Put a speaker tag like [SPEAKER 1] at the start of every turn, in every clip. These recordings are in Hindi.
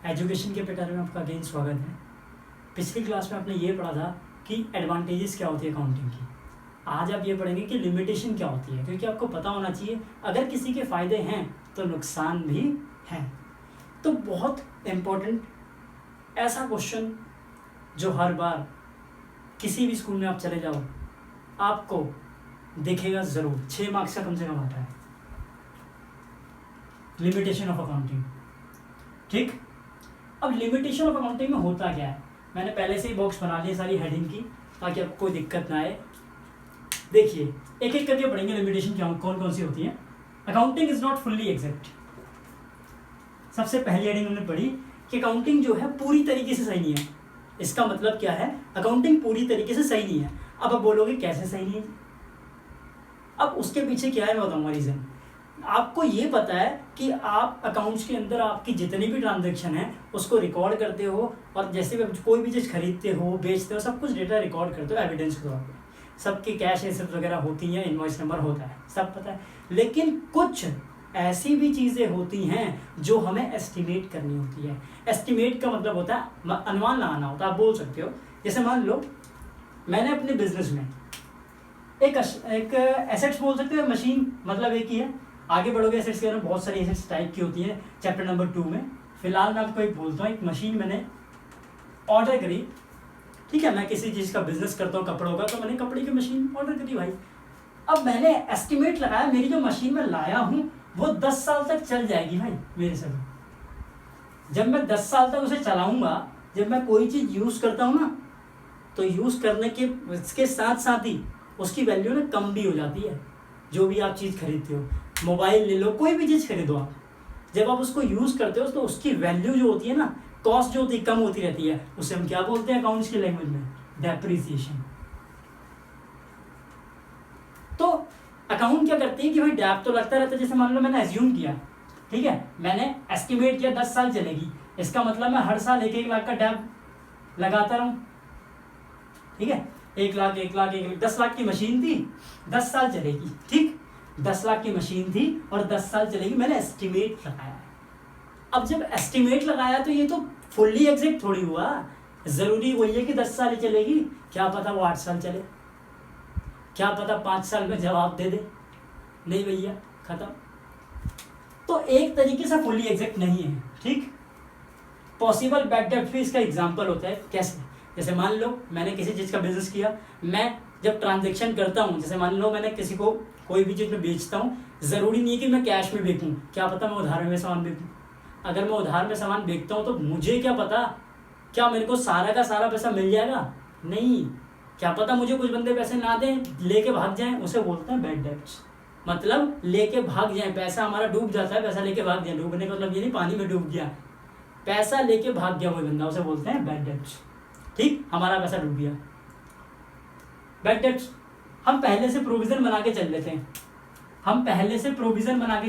[SPEAKER 1] एजुकेशन के पैटर्न में आपका अगेन स्वागत है। पिछली क्लास में आपने ये पढ़ा था कि एडवांटेजेस क्या होती है अकाउंटिंग की। आज आप ये पढ़ेंगे कि लिमिटेशन क्या होती है, क्योंकि आपको पता होना चाहिए अगर किसी के फ़ायदे हैं तो नुकसान भी हैं। तो बहुत इम्पोर्टेंट ऐसा क्वेश्चन जो हर बार किसी भी स्कूल में आप चले जाओ आपको दिखेगा ज़रूर, 6 मार्क्स का कम से कम आता है, लिमिटेशन ऑफ अकाउंटिंग। ठीक, अब लिमिटेशन ऑफ अकाउंटिंग में होता क्या है, मैंने पहले से ही बॉक्स बना लिया सारी हेडिंग की ताकि आपको कोई दिक्कत ना आए। देखिए एक एक करके पढ़ेंगे लिमिटेशन क्या कौन कौन सी होती है। Accounting is not fully exact. सबसे पहली हेडिंग हमने पढ़ी कि अकाउंटिंग जो है पूरी तरीके से सही नहीं है। इसका मतलब क्या है, अकाउंटिंग पूरी तरीके से सही नहीं है। अब आप बोलोगे कैसे सही नहीं है, अब उसके पीछे क्या है मैं बताऊंगा रीज़न। आपको ये पता है कि आप अकाउंट्स के अंदर आपकी जितनी भी ट्रांजैक्शन है उसको रिकॉर्ड करते हो, और जैसे भी कोई भी चीज़ खरीदते हो बेचते हो सब कुछ डेटा रिकॉर्ड करते हो एविडेंस के तौर पे। सबकी कैश एसेट्स वगैरह होती हैं, इनवॉइस नंबर होता है, सब पता है। लेकिन कुछ ऐसी भी चीज़ें होती हैं जो हमें एस्टिमेट करनी होती है। एस्टिमेट का मतलब होता है अनुमान लगाना होता है। आप बोल सकते हो जैसे मान लो मैंने अपने बिजनेस में एक एसेट्स बोल सकते हो, मशीन मतलब एक ही है। आगे बढ़ोगे एसेट्स के बारे में बहुत सारी एसेट्स टाइप की होती है चैप्टर नंबर 2 में। फिलहाल मैं आपको एक बोलता हूँ, एक मशीन मैंने ऑर्डर करी। ठीक है, मैं किसी चीज़ का बिजनेस करता हूँ कपड़ों का, तो मैंने कपड़े की मशीन ऑर्डर करी भाई। अब मैंने एस्टिमेट लगाया मेरी जो मशीन मैं लाया हूँ वो 10 साल तक चल जाएगी भाई मेरे से। जब मैं 10 साल तक उसे चलाऊँगा, जब मैं कोई चीज़ यूज़ करता हूँ ना तो यूज़ करने के इसके साथ साथ ही उसकी वैल्यू ना कम भी हो जाती है। जो भी आप चीज़ खरीदते हो, मोबाइल ले लो, कोई भी चीज़ खरीदो आप, जब आप उसको यूज़ करते हो तो उसकी वैल्यू जो होती है ना, कॉस्ट जो होती है कम होती रहती है। उसे हम क्या बोलते हैं अकाउंट्स की लैंग्वेज में, डेप्रिसिएशन। तो अकाउंट क्या करती है कि भाई डैप तो लगता रहता है। जैसे मान लो मैंने एज्यूम किया, ठीक है, मैंने एस्टिमेट किया 10 साल चलेगी, इसका मतलब मैं हर साल 1-1 लाख का डैप लगाता रहूँ। ठीक है, 1 लाख 10 लाख की मशीन थी, 10 साल चलेगी। ठीक, 10 लाख की मशीन थी और 10 साल चलेगी, मैंने एस्टिमेट लगाया। अब जब एस्टिमेट लगाया तो ये तो फुल्ली एग्जैक्ट थोड़ी हुआ। ज़रूरी वही है कि 10 साल ही चलेगी, क्या पता वो 8 साल चले, क्या पता 5 साल में जवाब दे दे। नहीं भैया, खत्म। तो एक तरीके से फुल्ली एग्जैक्ट नहीं है। ठीक, पॉसिबल बैड डेब्ट भी इसका एग्जाम्पल होता है। कैसे, जैसे मान लो मैंने किसी चीज़ का बिजनेस किया, मैं जब ट्रांजैक्शन करता हूँ, जैसे मान लो मैंने किसी को कोई भी चीज़ में बेचता हूँ, ज़रूरी नहीं है कि मैं कैश में बेचूँ, क्या पता मैं उधार में सामान बेचूँ। अगर मैं उधार में सामान बेचता हूँ तो मुझे क्या पता क्या मेरे को सारा का सारा पैसा मिल जाएगा, नहीं। क्या पता मुझे कुछ बंदे पैसे ना दें, लेके भाग जाएं, उसे बोलते हैं बैड डेब्ट्स। मतलब लेके भाग जाएं, पैसा हमारा डूब जाता है, पैसा लेके भाग जाए। डूबने का मतलब ये नहीं पानी में डूब गया, पैसा लेके भाग गया कोई बंदा, उसे बोलते हैं बैड डेब्ट्स। ठीक, हमारा पैसा डूब गया, बैड डेब्ट्स। हम पहले से प्रोविज़न बना के चल लेते हैं,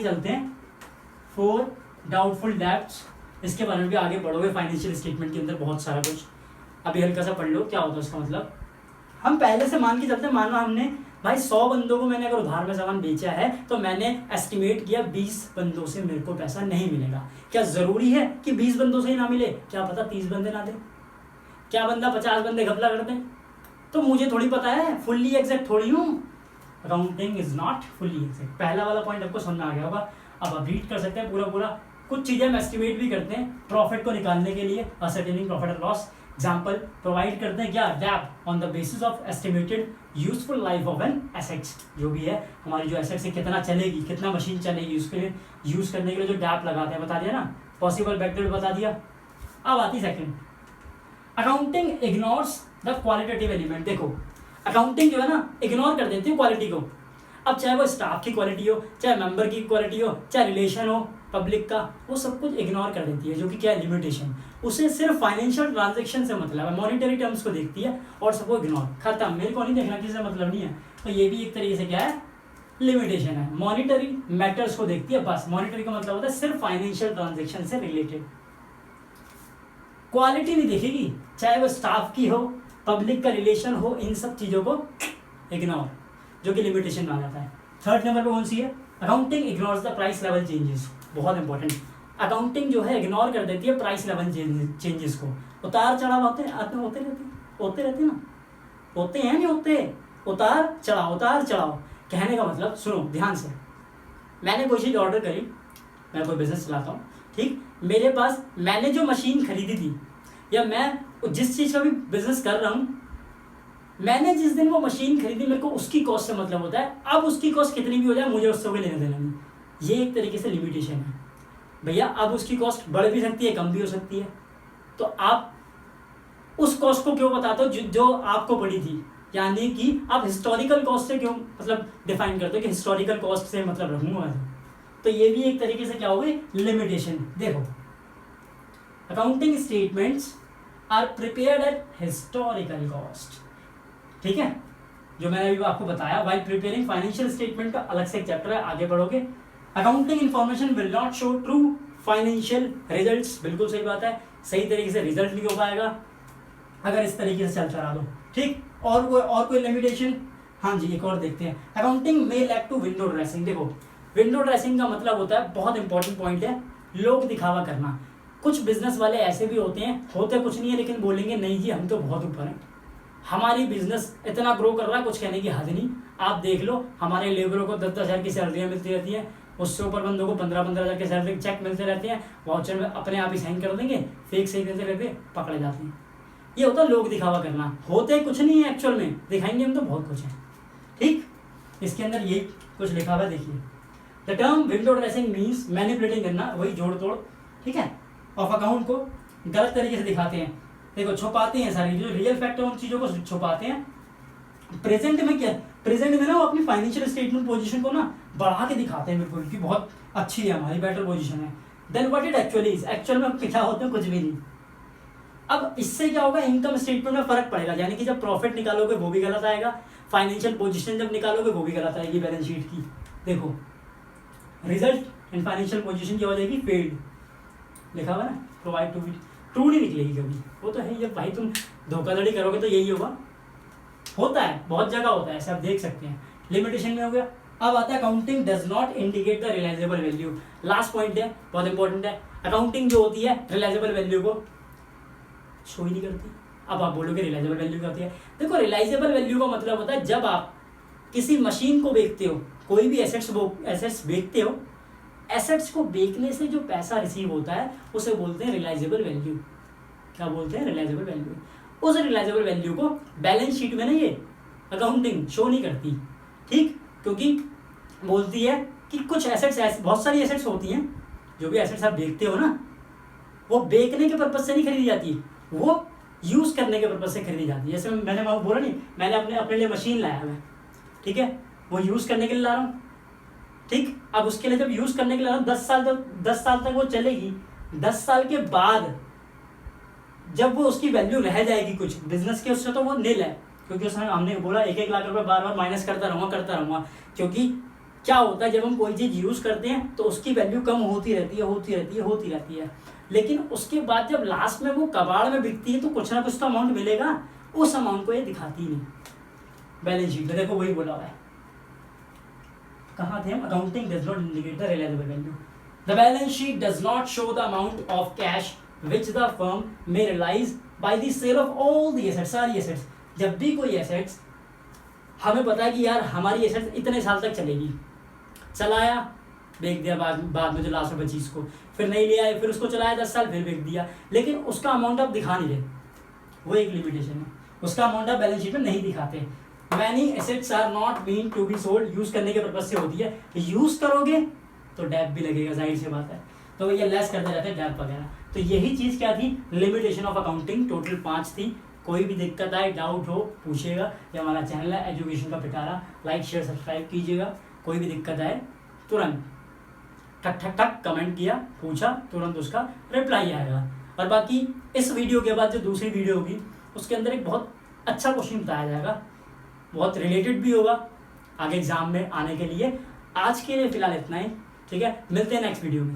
[SPEAKER 1] चलते हैं फॉर डाउटफुल डेब्ट्स। इसके बारे में भी आगे बढ़ोगे फाइनेंशियल स्टेटमेंट के अंदर बहुत सारा कुछ, अभी हल्का सा पढ़ लो क्या होता है उसका मतलब। हम पहले से मान के चलते हैं, मानो हमने भाई 100 बंदों को मैंने अगर उधार में सामान बेचा है तो मैंने एस्टिमेट किया 20 बंदों से मेरे को पैसा नहीं मिलेगा। क्या ज़रूरी है कि 20 बंदों से ही ना मिले, क्या पता 30 बंदे ना दें, क्या बंदा 50 बंदे घपला कर दें, तो मुझे थोड़ी पता है, फुल्ली एग्जैक्ट थोड़ी हूँ। Accounting is not fully exact. पहला वाला पॉइंट आपको समझ में आ गया होगा। अब आप रीड कर सकते हैं पूरा। कुछ चीज़ें हम एस्टिमेट भी करते हैं प्रॉफिट को निकालने के लिए, असर्टेनिंग प्रॉफिट और लॉस। एग्जाम्पल प्रोवाइड करते हैं क्या, dep on the basis of estimated useful life of an assets. जो भी है हमारी जो एसेट्स है कितना चलेगी, कितना मशीन चलेगी, उसके लिए यूज़ करने के लिए जो डैप लगाते हैं, बता दिया ना। पॉसिबल बैड डेब्ट बता दिया। अब आती second, accounting ignores the qualitative element. देखो अकाउंटिंग जो है ना इग्नोर कर देती है क्वालिटी को। अब चाहे वो स्टाफ की क्वालिटी हो, चाहे मेंबर की क्वालिटी हो, चाहे रिलेशन हो पब्लिक का, वो सब कुछ इग्नोर कर देती है, जो कि क्या है लिमिटेशन। उसे सिर्फ फाइनेंशियल ट्रांजैक्शन से मतलब है, मॉनिटरी टर्म्स को देखती है और सबको इग्नोर, खत्म। मेरे को नहीं देखना, किसी से मतलब नहीं है। तो ये भी एक तरीके से क्या है, लिमिटेशन है। मॉनिटरी मैटर्स को देखती है बस। मॉनिटरी का मतलब होता है सिर्फ फाइनेंशियल ट्रांजैक्शन से रिलेटेड, क्वालिटी नहीं देखेगी, चाहे वो स्टाफ की हो, पब्लिक का रिलेशन हो, इन सब चीज़ों को इग्नोर, जो कि लिमिटेशन में आ जाता है। थर्ड नंबर पे कौन सी है, accounting ignores the price level changes. बहुत इंपॉर्टेंट, अकाउंटिंग जो है इग्नोर कर देती है प्राइस लेवल चेंजेस को। उतार चढ़ाव होते रहते ना, होते हैं नहीं होते, उतार चढ़ाव। कहने का मतलब सुनो ध्यान से, मैंने कोई चीज़ ऑर्डर करी, मैं कोई बिजनेस चलाता हूँ, ठीक, मेरे पास मैंने जो मशीन खरीदी थी या मैं जिस चीज़ का भी बिजनेस कर रहा हूँ, मैंने जिस दिन वो मशीन खरीदी मेरे को उसकी कॉस्ट से मतलब होता है। अब उसकी कॉस्ट कितनी भी हो जाए मुझे उससे कोई लेना देना नहीं। ये एक तरीके से लिमिटेशन है भैया। अब उसकी कॉस्ट बढ़ भी सकती है, कम भी हो सकती है, तो आप उस कॉस्ट को क्यों बताते हो जो आपको पड़ी थी, यानी कि आप हिस्टोरिकल कॉस्ट से क्यों मतलब डिफाइन करते हो कि हिस्टोरिकल कॉस्ट से मतलब रखूँगा। तो ये भी एक तरीके से क्या हो गई लिमिटेशन। देखो, accounting statements are prepared at historical cost, ठीक है, जो मैंने अभी आपको बताया। व्हाइल प्रिपेयरिंग फाइनेंशियल स्टेटमेंट का अलग से एक चैप्टर है, आगे पढ़ोगे। Accounting information will not show true financial results, बिल्कुल सही बात है, सही तरीके से रिजल्ट नहीं हो पाएगा अगर इस तरीके से चलता रहा तो, ठीक। और कोई लिमिटेशन, हाँ जी, एक और देखते हैं। Accounting may lack to window dressing. देखो, विंडो ड्रेसिंग का मतलब होता है, बहुत इंपॉर्टेंट पॉइंट है, लोग दिखावा करना। कुछ बिजनेस वाले ऐसे भी होते हैं, होते कुछ नहीं है लेकिन बोलेंगे नहीं जी हम तो बहुत ऊपर हैं, हमारी बिजनेस इतना ग्रो कर रहा है, कुछ कहने की हद नहीं। आप देख लो, हमारे लेबरों को 10-10 हज़ार की सैलरियाँ मिलती रहती हैं, उससे ऊपर बंदों को 15-15 हज़ार के सैलरी चेक मिलते रहते हैं, वाउचर में अपने आप ही साइन कर देंगे, फेक सही करते रहते पकड़े जाते हैं। ये होता है लोग दिखावा करना, होते कुछ नहीं है एक्चुअल में, दिखाएंगे हम तो बहुत कुछ है, ठीक। इसके अंदर ये कुछ लिखा हुआ है, देखिए। The term window dressing means manipulating करना, वही जोड़ तोड़, ठीक है, ऑफ अकाउंट को गलत तरीके से दिखाते हैं। देखो, छुपाते हैं सारी जो रियल फैक्ट है उन चीज़ों को छुपाते हैं। प्रेजेंट में क्या, प्रेजेंट में ना वो अपनी फाइनेंशियल स्टेटमेंट पोजीशन को ना बढ़ा के दिखाते हैं बिल्कुल कि बहुत अच्छी है हमारी, बेटर पोजीशन है। Then what it actually is, actual में क्या होते हैं, कुछ भी नहीं। अब इससे क्या होगा, इनकम स्टेटमेंट में फर्क पड़ेगा, यानी कि जब प्रॉफिट निकालोगे वो भी गलत आएगा, फाइनेंशियल पोजीशन जब निकालोगे वो भी गलत आएगी बैलेंस शीट की। देखो, रिजल्ट इन फाइनेंशियल पोजीशन क्या हो जाएगी, फेल्ड लिखा हुआ ना, प्रोवाइड टू बी, ट्रू नहीं निकलेगी कभी, वो तो है। जब भाई तुम धोखाधड़ी करोगे तो यही होगा, होता है, बहुत जगह होता है ऐसे, आप देख सकते हैं। लिमिटेशन में हो गया। अब आता है accounting does not indicate the realisable value. Last point है, बहुत इंपॉर्टेंट है। अकाउंटिंग जो होती है रियलाइजेबल वैल्यू को शो ही नहीं करती। अब आप बोलोगे रियलाइजेबल वैल्यू क्या होती है, देखो रियलाइजेबल वैल्यू का मतलब होता है जब आप किसी मशीन को बेचते हो, कोई भी एसेट्स बेचते हो, एसेट्स को बेचने से जो पैसा रिसीव होता है उसे बोलते हैं रियलाइजेबल वैल्यू। क्या बोलते हैं, रियलाइजेबल वैल्यू। उस रियलाइजेबल वैल्यू को बैलेंस शीट में ना ये अकाउंटिंग शो नहीं करती, ठीक, क्योंकि बोलती है कि कुछ एसेट्स, बहुत सारी एसेट्स होती हैं, जो भी एसेट्स आप देखते हो ना, वो बेचने के पर्पज से नहीं खरीदी जाती, वो यूज़ करने के पर्पज से खरीदी जाती है। जैसे मैंने बोला नहीं, मैंने अपने लिए मशीन लाया मैं, ठीक है, वो यूज़ करने के लिए ला रहा हूँ, ठीक। अब उसके लिए जब यूज़ करने के लिए ला रहा हूँ, 10 साल तक वो चलेगी। 10 साल के बाद जब वो उसकी वैल्यू रह जाएगी कुछ बिजनेस के, उससे तो वो निल है, क्योंकि उसमें हमने बोला 1-1 लाख रुपए बार बार माइनस करता रहूँगा। क्योंकि क्या होता है, जब हम कोई चीज़ यूज़ करते हैं तो उसकी वैल्यू कम होती रहती है, लेकिन उसके बाद जब लास्ट में वो कबाड़ में बिकती है तो कुछ ना कुछ तो अमाउंट मिलेगा, उस अमाउंट को ये दिखाती नहीं बैलेंस शीट में। देखो वही बोला हुआ है, कहाँ थे हम, accounting does not indicate the realisable value. The balance sheet does not show the amount of cash which the firm may realize by the sale of all the assets, सारी assets। जब भी कोई assets हमें पता है कि यार हमारी assets इतने साल तक चलेगी, चलाया, बेच दिया, बाद में जो लास्ट में बची इसको फिर नहीं लिया, फिर उसको चलाया 10 साल, फिर बेच दिया, लेकिन उसका अमाउंट आप दिखा नहीं रहे, वो एक लिमिटेशन है। उसका अमाउंट आप बैलेंस शीट में नहीं दिखाते। Many assets are not meant to be sold, use करने के पर्पज से होती है, यूज़ करोगे तो डैप भी लगेगा, जाहिर सी बात है, तो ये लेस करते रहते हैं डैप वगैरह। तो यही चीज़ क्या थी, लिमिटेशन ऑफ अकाउंटिंग। टोटल 5 थी। कोई भी दिक्कत आए, डाउट हो, पूछिएगा। ये हमारा चैनल है एजुकेशन का पिटारा, लाइक शेयर सब्सक्राइब कीजिएगा। कोई भी दिक्कत आए तुरंत ठक ठक ठक कमेंट किया, पूछा, तुरंत उसका रिप्लाई आएगा। और बाकी इस वीडियो के बाद जो दूसरी वीडियो होगी उसके अंदर एक बहुत अच्छा क्वेश्चन बताया जाएगा, बहुत रिलेटेड भी होगा आगे एग्जाम में आने के लिए। आज के लिए फिलहाल इतना ही, ठीक है, मिलते हैं नेक्स्ट वीडियो में।